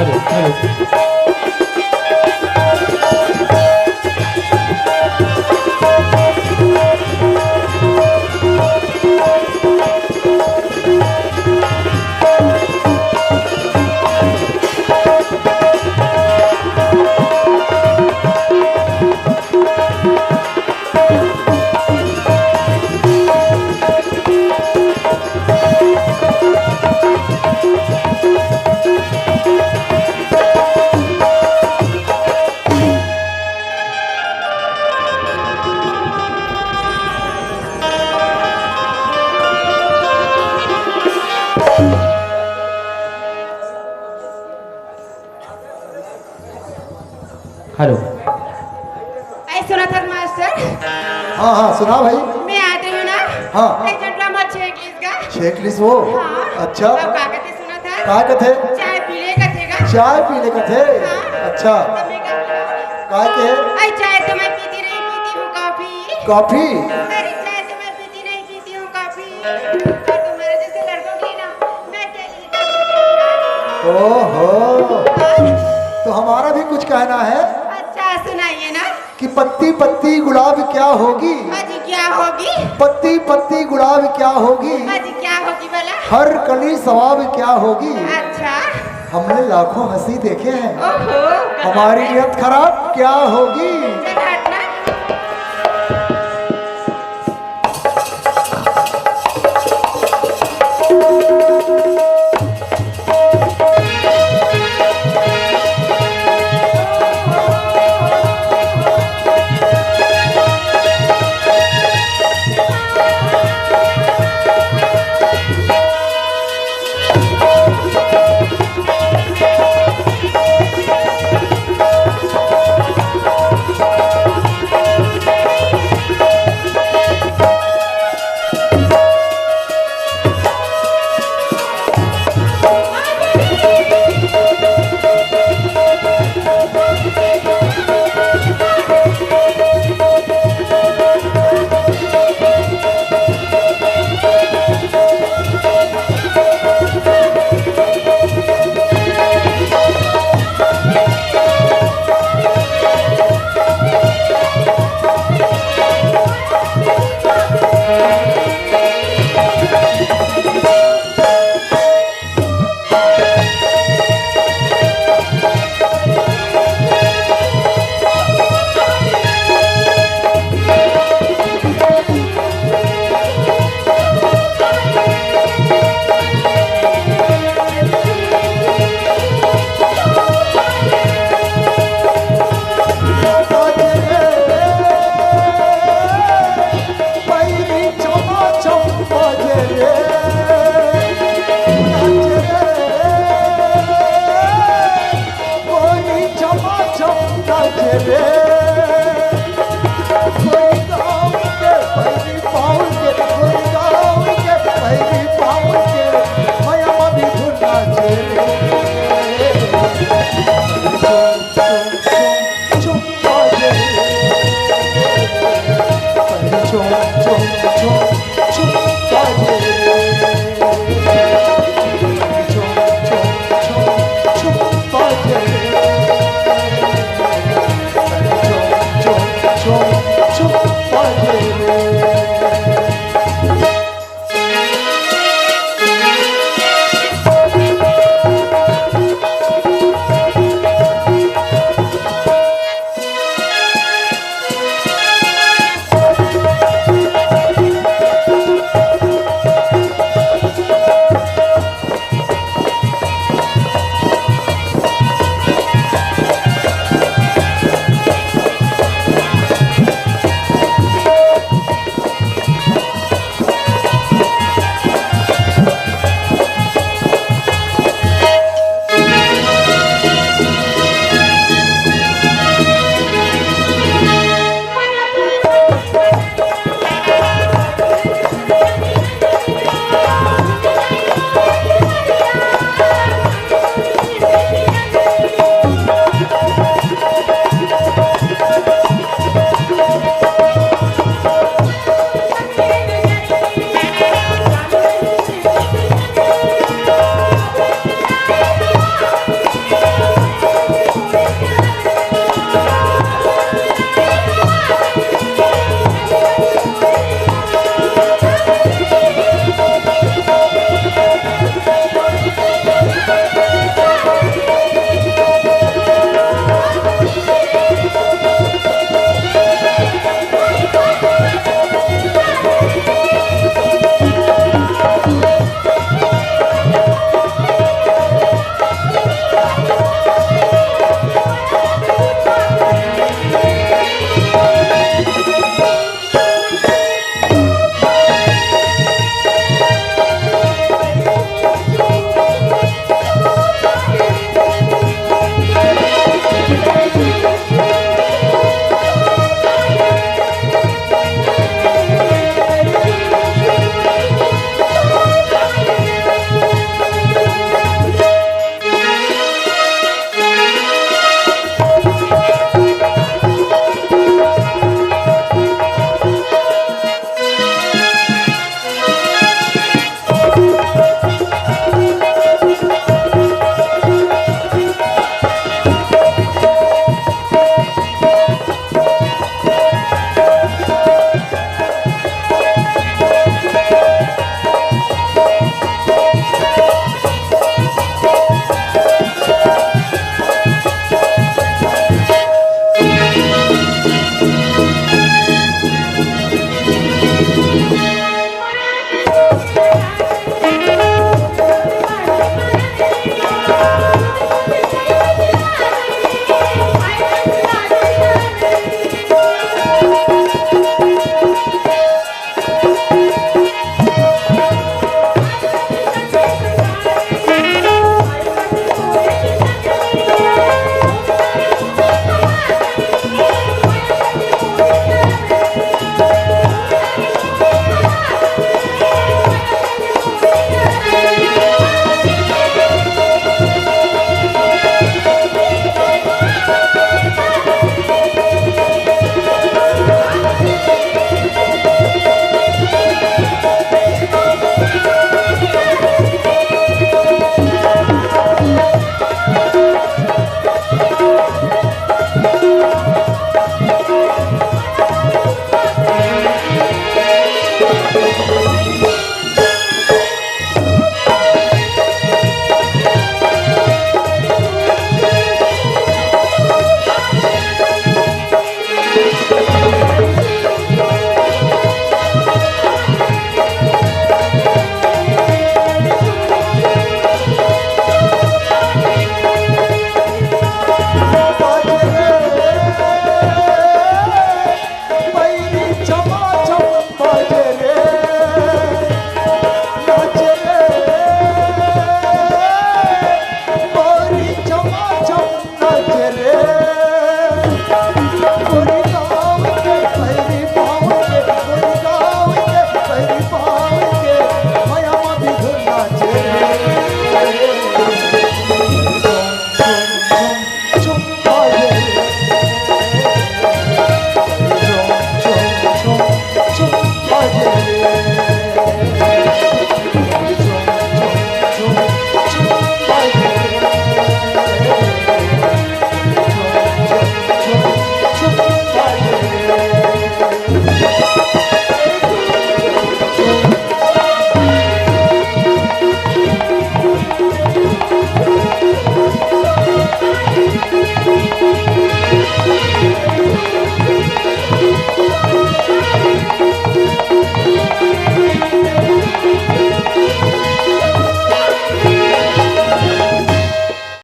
Hello hello. Hello. ऐ सुना था मास्टर। हाँ हाँ सुना भाई। मैं आती हूँ ना। हाँ। एक जन ड्रामा चेकलिस्ट का। चेकलिस्ट वो। हाँ। अच्छा। अब का कहते सुना था। काय कथे? चाय पीले का थेगा। चाय पीने का थे। हाँ। अच्छा। तब मैं क्या पीऊँगी? काय के? ऐ चाय तो मैं पीती नहीं पीती हूँ कॉफी। कॉफी? अरे चाय तो मैं पीती नहीं पीती हूँ कॉफी। और तुम्हारे जैसे लड़कों की ना मैं डेली कॉफी। ओहो। हाँ। तो हमारा भी कुछ कहना है अच्छा सुनाइए ना। कि पत्ती पत्ती गुलाब क्या होगी? अजी क्या होगी? पत्ती पत्ती गुलाब क्या होगी? अजी क्या होगी भला? हर कली सवाब क्या होगी? अच्छा। हमने लाखों हंसी देखे हैं, ओहो। हमारी नियत खराब क्या होगी? चल हटना। हाँ